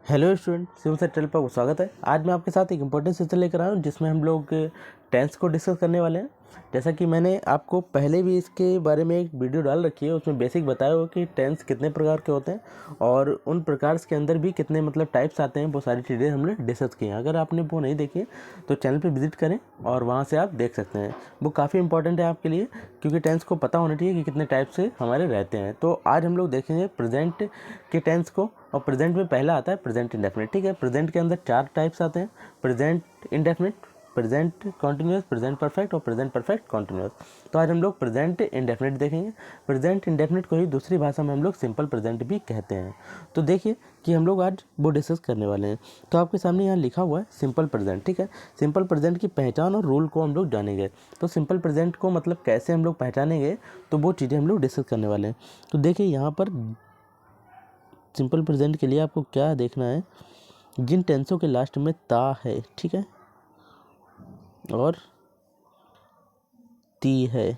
Hello student, civil से trail पर स्वागत है। आज मैं आपके साथ एक इम्पोर्टेंट सेक्शन लेकर आया हूँ जिसमें हम लोग टेंस को डिस्कस करने वाले हैं। जैसा कि मैंने आपको पहले भी इसके बारे में एक वीडियो डाल रखी है, उसमें बेसिक बताया हुआ कि टेंस कितने प्रकार के होते हैं और उन प्रकार के अंदर भी कितने टाइप्स आते हैं, वो सारी चीज़ें हमने डिस्कस की हैं। अगर आपने वो नहीं देखी है तो चैनल पर विजिट करें और वहाँ से आप देख सकते हैं। वो काफ़ी इंपॉर्टेंट है आपके लिए, क्योंकि टेंस को पता होना चाहिए कि कितने टाइप से हमारे रहते हैं। तो आज हम लोग देखेंगे प्रेजेंट के टेंस को, और प्रेजेंट में पहला आता है प्रेजेंट इंडेफिनिट। ठीक है, प्रेजेंट के अंदर 4 टाइप्स आते हैं: present indefinite, present continuous, present perfect और प्रेजेंट परफेक्ट कॉन्टिन्यूअस। तो आज हम लोग प्रेजेंट इंडेफिनिट देखेंगे। प्रेजेंट इंडेफिनिट को ही दूसरी भाषा में हम लोग सिंपल प्रेजेंट भी कहते हैं। तो देखिए कि हम लोग आज वो डिस्कस करने वाले हैं। तो आपके सामने यहाँ लिखा हुआ है सिंपल प्रेजेंट। ठीक है, सिंपल प्रेजेंट की पहचान और रूल को हम लोग जानेंगे। तो सिंपल प्रेजेंट को कैसे हम लोग पहचानेंगे, तो वो चीज़ें हम लोग डिस्कस करने वाले हैं। तो देखिए यहाँ पर सिंपल प्रेजेंट के लिए आपको क्या देखना है, जिन टेंसों के लास्ट में ता है, ठीक है, और ती है,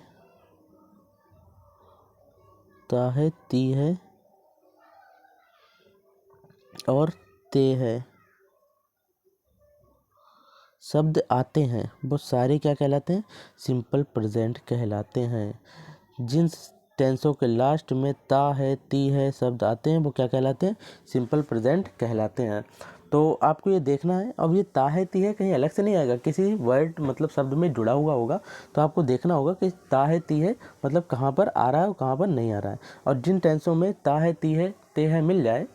ता है, ती है और ते है, शब्द आते हैं, वो सारे क्या कहलाते हैं? सिंपल प्रेजेंट कहलाते हैं। जिन टेंसों के लास्ट में ता है, ती है शब्द आते हैं, वो क्या कहलाते हैं? सिंपल प्रेजेंट कहलाते हैं। तो आपको ये देखना है, अब ये ता है, ती है कहीं अलग से नहीं आएगा, किसी वर्ड शब्द में जुड़ा हुआ होगा। तो आपको देखना होगा कि ता है, ती है कहाँ पर आ रहा है और कहाँ पर नहीं आ रहा है। और जिन टेंसों में ता है, ती है, ते है मिल जाए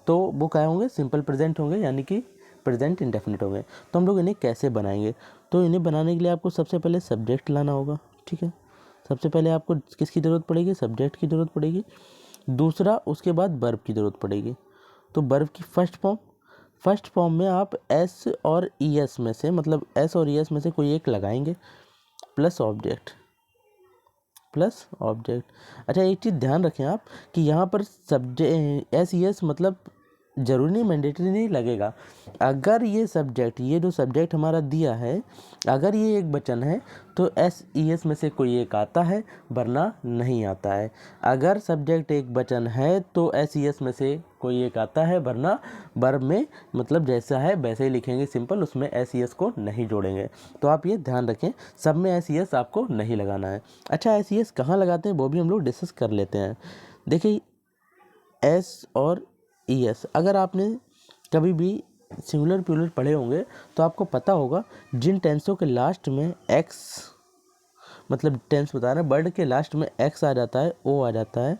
तो वो क्या होंगे? सिंपल प्रेजेंट होंगे, यानी कि प्रेजेंट इंडेफिनिट होंगे। तो हम लोग इन्हें कैसे बनाएंगे? तो इन्हें बनाने के लिए आपको सबसे पहले सब्जेक्ट लाना होगा। ठीक है, सबसे पहले आपको किसकी ज़रूरत पड़ेगी? सब्जेक्ट की ज़रूरत पड़ेगी। दूसरा, उसके बाद वर्ब की ज़रूरत पड़ेगी। तो वर्ब की फर्स्ट फॉर्म में आप एस और ई एस में से एस और ई एस में से कोई एक लगाएंगे, प्लस ऑब्जेक्ट। अच्छा, एक चीज़ ध्यान रखें आप कि यहाँ पर सब्जेक्ट एस ई एस ज़रूरी नहीं, मैंडेटरी नहीं लगेगा। अगर ये जो सब्जेक्ट हमारा दिया है, अगर ये एक वचन है तो एस ई एस में से कोई एक आता है, वरना नहीं आता है। अगर सब्जेक्ट एक वचन है तो एस ई एस में से कोई एक आता है, वरना वर्ब में जैसा है वैसे ही लिखेंगे सिंपल, उसमें एस ई एस को नहीं जोड़ेंगे। तो आप ये ध्यान रखें, सब में एस ई एस आपको नहीं लगाना है। अच्छा, एस ई एस कहाँ लगाते हैं वो भी हम लोग डिस्कस कर लेते हैं। देखिए, एस और ई एस, अगर आपने कभी भी सिंगुलर प्लूरल पढ़े होंगे तो आपको पता होगा, जिन टेंसों के लास्ट में एक्स टेंस बता रहे हैं, वर्ड के लास्ट में एक्स आ जाता है, ओ आ जाता है,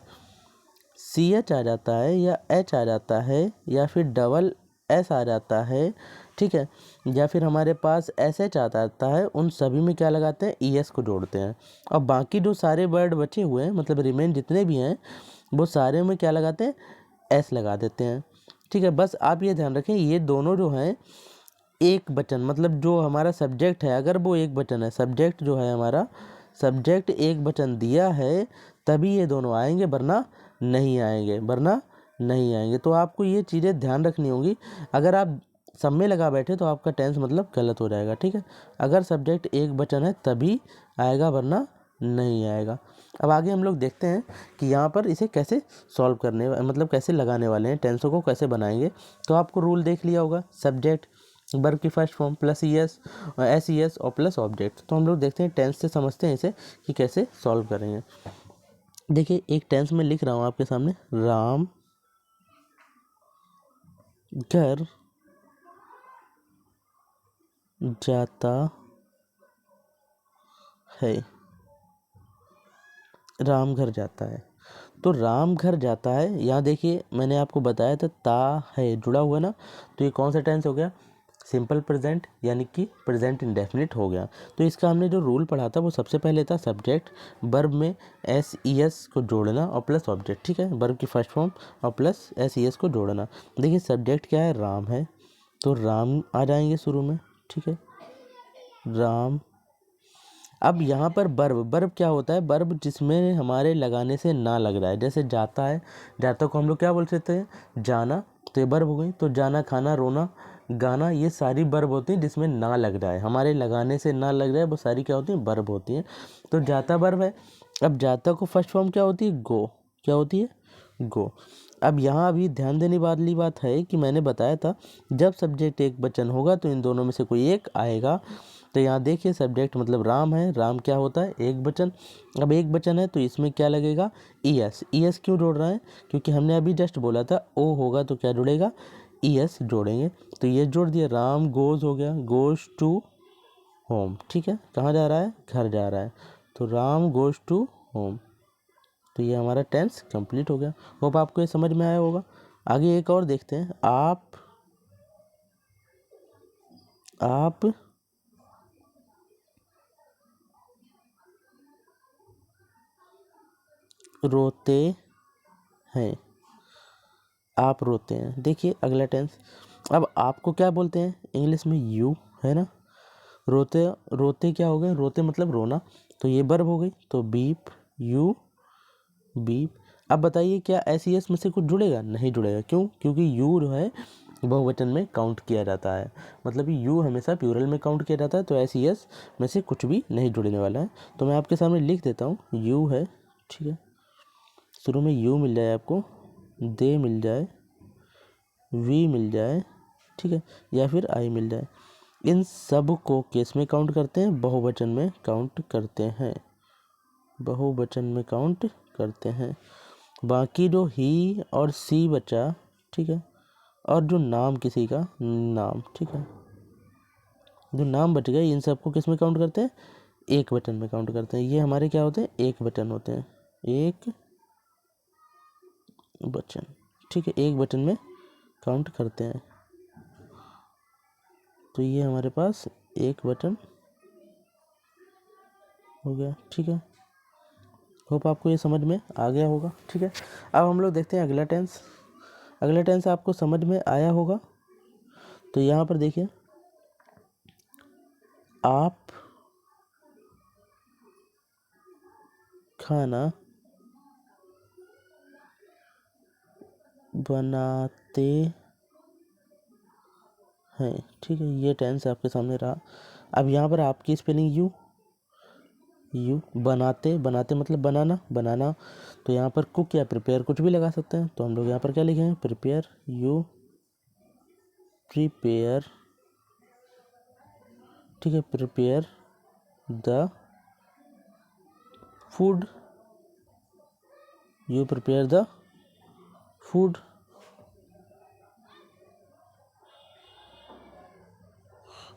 सी एच आ जाता है, या एच आ जाता है, या फिर डबल एस आ जाता है, ठीक है, या फिर हमारे पास एस एच आ जाता है, उन सभी में क्या लगाते हैं? ई एस को जोड़ते हैं। और बाकी जो सारे वर्ड बचे हुए हैं, रिमेन जितने भी हैं, वो सारे में क्या लगाते हैं? एस लगा देते हैं। ठीक है, बस आप ये ध्यान रखें, ये दोनों जो हैं एक वचन, जो हमारा सब्जेक्ट है, अगर वो एक वचन है, सब्जेक्ट जो है हमारा, सब्जेक्ट एक वचन दिया है, तभी ये दोनों आएंगे, वरना नहीं आएंगे। तो आपको ये चीज़ें ध्यान रखनी होंगी। अगर आप सब में लगा बैठे तो आपका टेंस गलत हो जाएगा। ठीक है, अगर सब्जेक्ट एक वचन है तभी आएगा, वरना नहीं आएगा। अब आगे हम लोग देखते हैं कि यहाँ पर इसे कैसे सॉल्व करने कैसे लगाने वाले हैं, टेंसों को कैसे बनाएंगे। तो आपको रूल देख लिया होगा, सब्जेक्ट, वर्ब की first form plus E S, S E S और प्लस ऑब्जेक्ट। तो हम लोग देखते हैं, टेंस से समझते हैं इसे कि कैसे सॉल्व करेंगे। देखिए, एक टेंस में लिख रहा हूँ आपके सामने, राम घर जाता है। राम घर जाता है, तो राम घर जाता है, यहाँ देखिए मैंने आपको बताया था ता है जुड़ा हुआ ना, तो ये कौन सा टेंस हो गया? सिंपल प्रेजेंट, यानी कि प्रेजेंट इंडेफिनिट हो गया। तो इसका हमने जो रूल पढ़ा था वो सबसे पहले था सब्जेक्ट, वर्ब में एस ई एस को जोड़ना और प्लस ऑब्जेक्ट। ठीक है, वर्ब की फर्स्ट फॉर्म और प्लस एस ई एस को जोड़ना। देखिए, सब्जेक्ट क्या है? राम है, तो राम आ जाएंगे शुरू में। ठीक है, राम। अब यहाँ पर वर्ब क्या होता है? वर्ब जिसमें हमारे लगाने से ना लग रहा है, जैसे जाता है, जाता को हम लोग क्या बोल सकते हैं? जाना। तो ये वर्ब हो गई। तो जाना, खाना, रोना, गाना, ये सारी वर्ब होती हैं जिसमें ना लग रहा है, हमारे लगाने से ना लग रहा है, वो सारी क्या होती हैं? वर्ब होती हैं। तो जाता वर्ब है। अब जाता को फर्स्ट फॉर्म क्या होती है? गो। क्या होती है? गो। अब यहाँ अभी ध्यान देने वाली बात है कि मैंने बताया था जब सब्जेक्ट एक वचन होगा तो इन दोनों में से कोई एक आएगा। तो यहाँ देखिए सब्जेक्ट मतलब राम है, राम क्या होता है एक वचन। अब एक वचन है तो इसमें क्या लगेगा ईएस। ईएस क्यों जोड़ रहे हैं, क्योंकि हमने अभी जस्ट बोला था ओ होगा तो क्या जुड़ेगा ईएस जोड़ेंगे। तो ये जोड़ दिया, राम गोज हो गया, गोज टू होम। ठीक है, कहाँ जा रहा है घर जा रहा है, तो राम गोज टू होम। तो ये हमारा टेंस कंप्लीट हो गया। होप आपको ये समझ में आया होगा। आगे एक और देखते हैं, आप रोते हैं, आप रोते हैं। देखिए अगला टेंस, अब आपको क्या बोलते हैं इंग्लिश में यू, है ना। रोते, रोते क्या हो गए, रोते मतलब रोना, तो ये वर्ब हो गई, तो बीप, यू बीप। अब बताइए क्या एस ई एस में से कुछ जुड़ेगा, नहीं जुड़ेगा। क्यों, क्योंकि यू जो है बहुवचन में काउंट किया जाता है, मतलब यू हमेशा प्लूरल में काउंट किया जाता है, तो एस ई एस में से कुछ भी नहीं जुड़ने वाला है। तो मैं आपके सामने लिख देता हूँ, यू है, ठीक है, शुरू में यू मिल जाए आपको, दे मिल जाए, वी मिल जाए, ठीक है, या फिर आई मिल जाए। इन सब को किस में काउंट करते हैं, बहुवचन में काउंट करते हैं, बहुवचन में काउंट करते हैं। बाकी जो ही और सी बचा, ठीक है, और जो नाम किसी का नाम, ठीक है, जो नाम बच गए इन सबको किस में काउंट करते हैं, एक वचन में काउंट करते हैं। ये हमारे क्या होते हैं, एक वचन होते हैं, एक वचन, ठीक है, एक वचन में काउंट करते हैं। तो ये हमारे पास एक वचन हो गया, ठीक है। होप आपको ये समझ में आ गया होगा, ठीक है। अब हम लोग देखते हैं अगला टेंस। अगला टेंस आपको समझ में आया होगा। तो यहाँ पर देखिए, आप खाना बनाते हैं, ठीक है, ये टेंस आपके सामने रहा। अब यहाँ पर आपकी स्पेलिंग यू, यू बनाते, बनाते मतलब बनाना, बनाना, तो यहाँ पर कुक या प्रिपेयर कुछ भी लगा सकते हैं। तो हम लोग यहाँ पर क्या लिखेंगे, प्रिपेयर, यू प्रिपेयर, ठीक है, prepare the food, you prepare the food.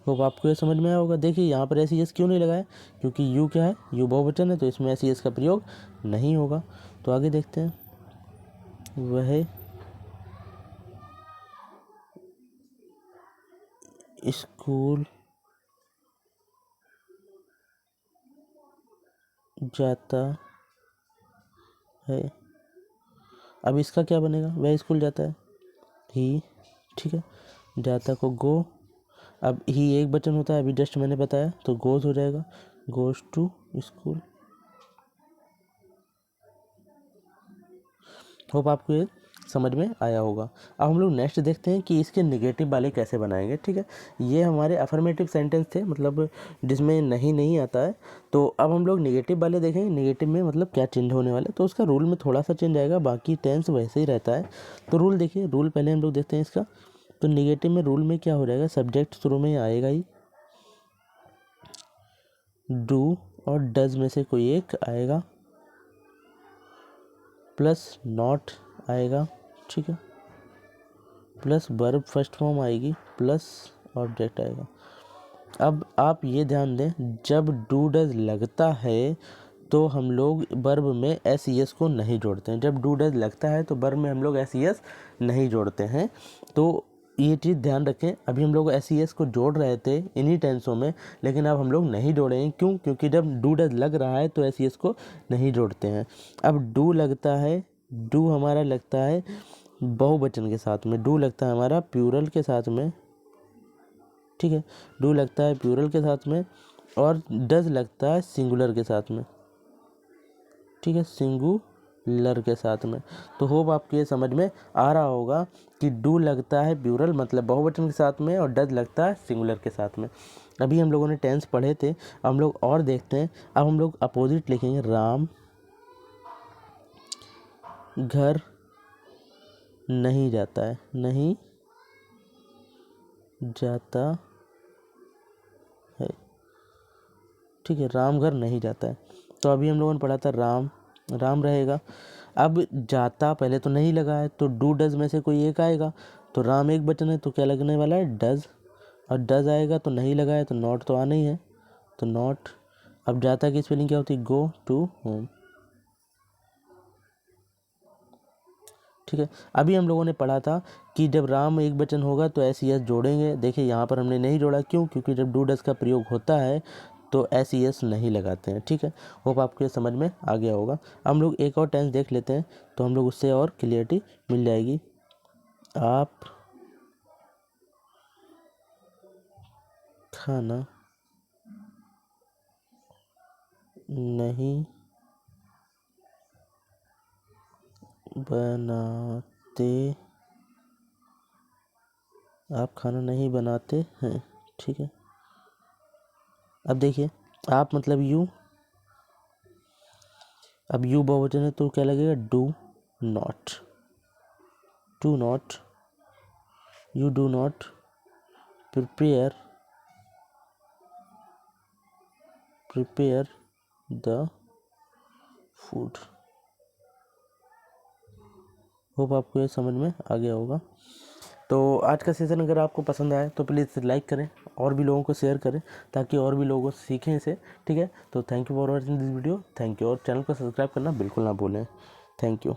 Hope आपको ये समझ में आया होगा। देखिए यहाँ पर एस ई एस क्यों नहीं लगाया, क्योंकि यू क्या है, यू बहुवचन है, तो इसमें एस ई एस का प्रयोग नहीं होगा। तो आगे देखते हैं, वह स्कूल जाता है। अब इसका क्या बनेगा, वह स्कूल जाता है, ही, ठीक है, जाता को गो। अब ही एक वचन होता है, अभी जस्ट मैंने बताया, तो गोज हो जाएगा, गोज टू स्कूल। होप आपको ये समझ में आया होगा। अब हम लोग नेक्स्ट देखते हैं कि इसके निगेटिव वाले कैसे बनाएंगे, ठीक है। ये हमारे अफर्मेटिव सेंटेंस थे, मतलब जिसमें नहीं नहीं आता है। तो अब हम लोग निगेटिव वाले देखेंगे, निगेटिव में मतलब क्या चेंज होने वाला है। तो उसका रूल में थोड़ा सा चेंज आएगा, बाकी टेंस वैसे ही रहता है। तो रूल देखिए, रूल पहले हम लोग देखते हैं इसका। तो निगेटिव में रूल में क्या हो जाएगा, सब्जेक्ट शुरू में आएगा ही, डू और डज में से कोई एक आएगा, प्लस नॉट आएगा, ठीक है, प्लस वर्ब फर्स्ट फॉर्म आएगी, प्लस ऑब्जेक्ट आएगा। अब आप ये ध्यान दें, जब डू डज लगता है तो हम लोग वर्ब में एस ई एस को नहीं जोड़ते हैं। जब डू डज लगता है तो वर्ब में हम लोग एस ई एस नहीं जोड़ते हैं। तो ये चीज़ ध्यान रखें। अभी हम लोग एस ई एस को जोड़ रहे थे इन्हीं टेंसों में, लेकिन अब हम लोग नहीं जोड़ेंगे। क्यों, क्योंकि जब डू डज लग रहा है तो एस ई एस को नहीं जोड़ते हैं। अब डू लगता है, डू हमारा लगता है बहुवचन के साथ में, डू लगता है हमारा प्लूरल के साथ में, ठीक है, डू लगता है प्लूरल के साथ में, और डज लगता है सिंगुलर के साथ में, ठीक है, सिंगुलर के साथ में। तो होप आपको ये समझ में आ रहा होगा कि डू लगता है प्लूरल मतलब बहुवचन के साथ में, और डज लगता है सिंगुलर के साथ में। अभी हम लोगों ने टेंस पढ़े थे, अब हम लोग और देखते हैं। अब हम लोग अपोजिट लिखेंगे, राम घर नहीं जाता है, नहीं जाता है। ठीक है, राम घर नहीं जाता है। तो अभी हम लोगों ने पढ़ा था राम, राम रहेगा। अब जाता पहले तो नहीं लगा है, तो डू डज में से कोई एक आएगा। तो राम एक वचन है तो क्या लगने वाला है, डज। और डज आएगा तो नहीं लगा है तो नॉट तो आना ही है, तो नॉट। अब जाता की स्पेलिंग क्या होती है, गो टू होम। ठीक है, अभी हम लोगों ने पढ़ा था कि जब राम एक वचन होगा तो एस ई एस जोड़ेंगे। देखिए यहाँ पर हमने नहीं जोड़ा, क्यों? क्योंकि जब डू डज का प्रयोग होता है तो एस ई एस नहीं लगाते हैं। ठीक है, होप आपको ये समझ में आ गया होगा। हम लोग एक और टेंस देख लेते हैं तो हम लोग उससे और क्लियरिटी मिल जाएगी। आप खाना नहीं बनाते, आप खाना नहीं बनाते हैं। ठीक है, अब देखिए आप मतलब यू, अब यू बहुवचन है तो क्या लगेगा, do not. Do not, you do not prepare the food. Hope आपको ये समझ में आ गया होगा। तो आज का सेशन अगर आपको पसंद आए तो प्लीज़ लाइक करें और भी लोगों को शेयर करें ताकि और भी लोगों सीखें इसे। ठीक है, तो thank you for watching this video, thank you. और चैनल को सब्सक्राइब करना बिल्कुल ना भूलें। Thank you.